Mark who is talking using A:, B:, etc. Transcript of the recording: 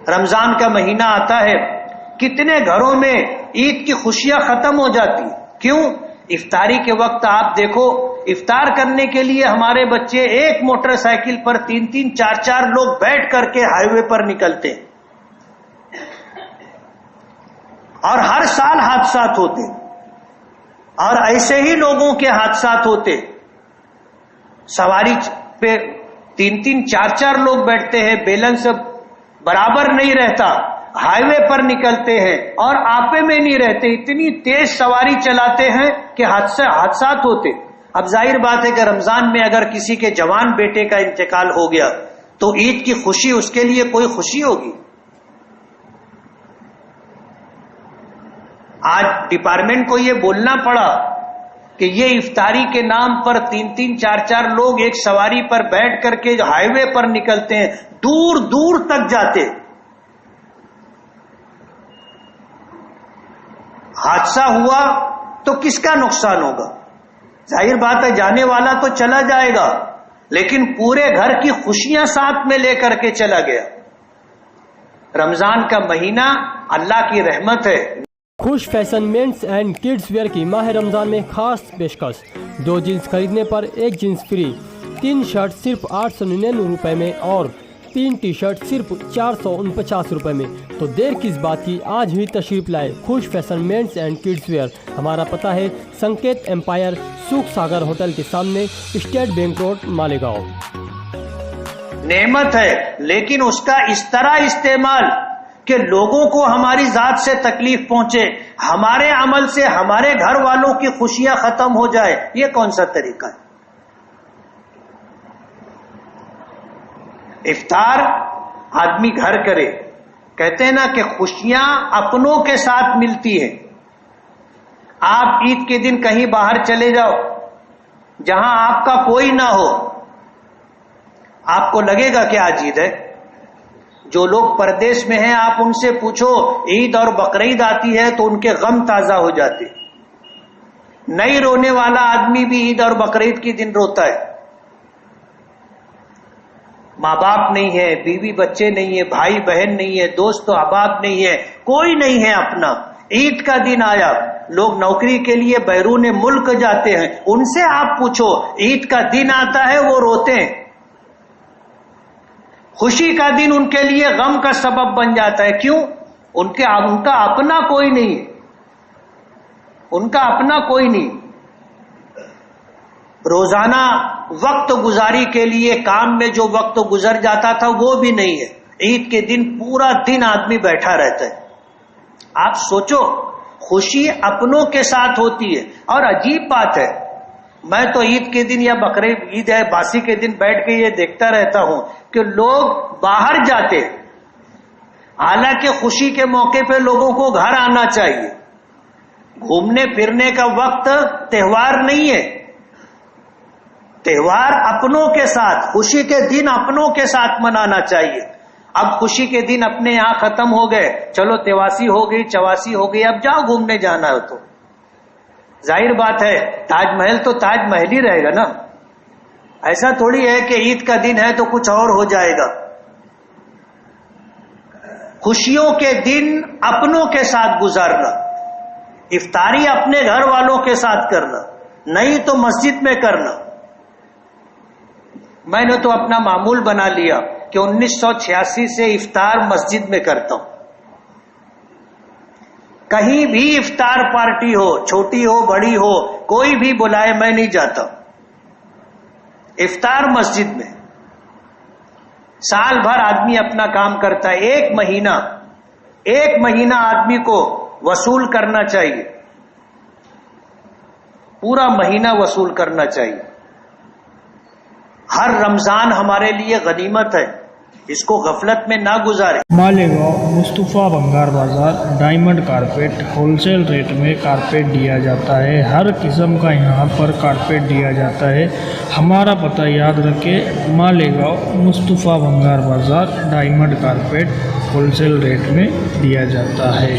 A: رمضان کا مہینہ آتا ہے، کتنے گھروں میں عید کی خوشیاں ختم ہو جاتی. کیوں؟ افطاری کے وقت آپ دیکھو، افطار کرنے کے لیے ہمارے بچے ایک موٹر سائیکل پر 3-3 4-4 لوگ بیٹھ کر کے ہائی وے پر نکلتے ہیں، اور ہر سال حادثات ہوتے، اور ایسے ہی لوگوں کے حادثات ہوتے. سواری پہ 3-3 4-4 لوگ بیٹھتے ہیں، بیلنس برابر نہیں رہتا، ہائی وے پر نکلتے ہیں اور آپے میں نہیں رہتے، اتنی تیز سواری چلاتے ہیں کہ حادثات ہوتے. اب ظاہر بات ہے کہ رمضان میں اگر کسی کے جوان بیٹے کا انتقال ہو گیا تو عید کی خوشی اس کے لیے کوئی خوشی ہوگی؟ آج ڈپارٹمنٹ کو یہ بولنا پڑا کہ یہ افطاری کے نام پر 3-3 4-4 لوگ ایک سواری پر بیٹھ کر کے ہائی وے پر نکلتے ہیں، دور دور تک جاتے. حادثہ ہوا تو کس کا نقصان ہوگا؟ ظاہر بات ہے جانے والا تو چلا جائے گا، لیکن پورے گھر کی خوشیاں ساتھ میں لے کر کے چلا گیا. رمضان کا مہینہ اللہ کی رحمت ہے.
B: خوش fashion means and kids where کی ماہ رمضان میں خاص پیشکش، 2 جینس خریدنے پر 1 جینس فری، 3 شرٹ صرف 899 روپے میں اور 3 ٹی شرٹ صرف 449 روپے میں. تو دیر کس بات کی، آج ہی تشریف لائے خوش fashion means and kids where. ہمارا پتہ ہے سنکیت ایمپائر، سوکھ ساگر ہوٹل کے سامنے، اسٹیٹ بینک روڈ، مالیگاؤں.
A: نعمت ہے لیکن اس کا اس طرح استعمال کہ لوگوں کو ہماری ذات سے تکلیف پہنچے، ہمارے عمل سے ہمارے گھر والوں کی خوشیاں ختم ہو جائے، یہ کون سا طریقہ ہے؟ افطار آدمی گھر کرے، کہتے ہیں نا کہ خوشیاں اپنوں کے ساتھ ملتی ہیں. آپ عید کے دن کہیں باہر چلے جاؤ جہاں آپ کا کوئی نہ ہو، آپ کو لگے گا کہ آج عید ہے. جو لوگ پردیس میں ہیں آپ ان سے پوچھو عید اور بقرعید آتی ہے تو ان کے غم تازہ ہو جاتے. نہیں رونے والا آدمی بھی عید اور بقرعید کے دن روتا ہے. ماں باپ نہیں ہے، بیوی بچے نہیں ہے، بھائی بہن نہیں ہے، دوست و احباب نہیں ہے، کوئی نہیں ہے اپنا. عید کا دن آیا، لوگ نوکری کے لیے بیرون ملک جاتے ہیں، ان سے آپ پوچھو عید کا دن آتا ہے وہ روتے ہیں. خوشی کا دن ان کے لیے غم کا سبب بن جاتا ہے. کیوں؟ ان کا اپنا کوئی نہیں ہے، ان کا اپنا کوئی نہیں. روزانہ وقت گزاری کے لیے کام میں جو وقت گزر جاتا تھا وہ بھی نہیں ہے. عید کے دن پورا دن آدمی بیٹھا رہتا ہے. آپ سوچو، خوشی اپنوں کے ساتھ ہوتی ہے. اور عجیب بات ہے، میں تو عید کے دن یا بقرعید عید ہے باسی کے دن بیٹھ کے یہ دیکھتا رہتا ہوں کہ لوگ باہر جاتے، حالانکہ خوشی کے موقع پہ لوگوں کو گھر آنا چاہیے. گھومنے پھرنے کا وقت تہوار نہیں ہے، تہوار اپنوں کے ساتھ، خوشی کے دن اپنوں کے ساتھ منانا چاہیے. اب خوشی کے دن اپنے یہاں ختم ہو گئے، چلو تیواسی ہو گئی، چواسی ہو گئی، اب جاؤ گھومنے جانا ہو تو. ظاہر بات ہے تاج محل تو تاج محل ہی رہے گا نا. ایسا تھوڑی ہے کہ عید کا دن ہے تو کچھ اور ہو جائے گا. خوشیوں کے دن اپنوں کے ساتھ گزارنا، افطاری اپنے گھر والوں کے ساتھ کرنا، نہیں تو مسجد میں کرنا. میں نے تو اپنا معمول بنا لیا کہ 1986 سے افطار مسجد میں کرتا ہوں. کہیں بھی افطار پارٹی ہو، چھوٹی ہو بڑی ہو، کوئی بھی بلائے میں نہیں جاتا. افطار مسجد میں. سال بھر آدمی اپنا کام کرتا ہے، ایک مہینہ آدمی کو وصول کرنا چاہیے، پورا مہینہ وصول کرنا چاہیے. ہر رمضان ہمارے لیے غنیمت ہے، اس کو غفلت میں نہ گزارے.
C: مالیگاؤں مصطفیٰ بنگار بازار diamond carpet wholesale rate میں کارپیٹ دیا جاتا ہے. ہر قسم کا یہاں پر کارپیٹ دیا جاتا ہے. ہمارا پتہ یاد رکھیں، مالیگاؤں مصطفیٰ بنگار بازار diamond carpet wholesale rate میں دیا جاتا ہے.